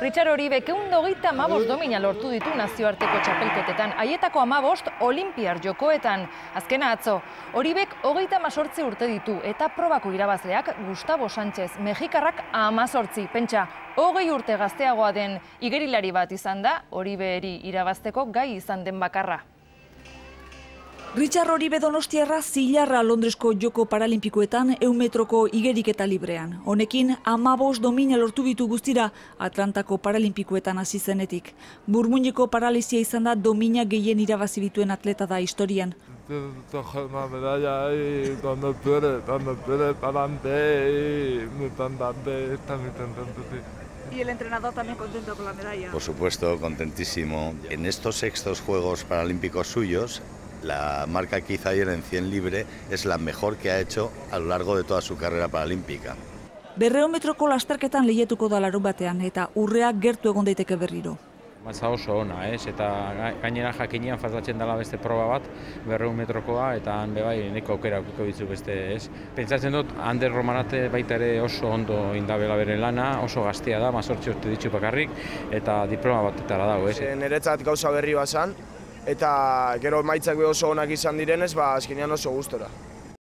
Richard Oribek 135 domina lortu ditu nazioarteko txapelketetan, haietako 15 olinpiar jokoetan. Azkena atzo, Oribek 38 urte ditu eta probako irabazleak Gustavo Sánchez, mexikarrak 18. Pentsa, 20 urte gazteagoa den igerilari bat izan da, Oriberi irabazteko gai izan den bakarra. Richard Oribe donostiarra zilarra Londresko Joko Paralimpikoetan 100 metroko igeriketa librean. Honekin 15 domina lortu ditu guztira Atlantako Paralimpikoetan hasi zenetik. Burmuineko paralizia izan da domina gehien irabazi dituen atleta da historian. Una medalla y cuando tú eres para adelante, muy cantante, está muy contento. ¿Y el entrenador también contento con la medalla? Por supuesto, contentísimo. En estos sextos Juegos Paralímpicos suyos, la marca que hizo ayer en 100 libre es la mejor que ha hecho a lo largo de toda su carrera paralímpica. 200 metroko lasterketan lehiatuko da larunbatean eta urrea gertu egon daiteke berriro. Masa oso ona, eta gainera jakinean faltatzen dela beste proba bat, 200 metrokoa, eta han bebai neko aukera aukiko ditzu beste, ez. Pentsatzen dut, Ander Romanate baita ere oso ondo indabela bere lana, oso gaztea da, 18 urte ditu bakarrik, eta diploma batetara dago, ez. Niretzat gauza berri bazan, eta gero emaitzak oso onak izan direnez, azkenean oso gustora.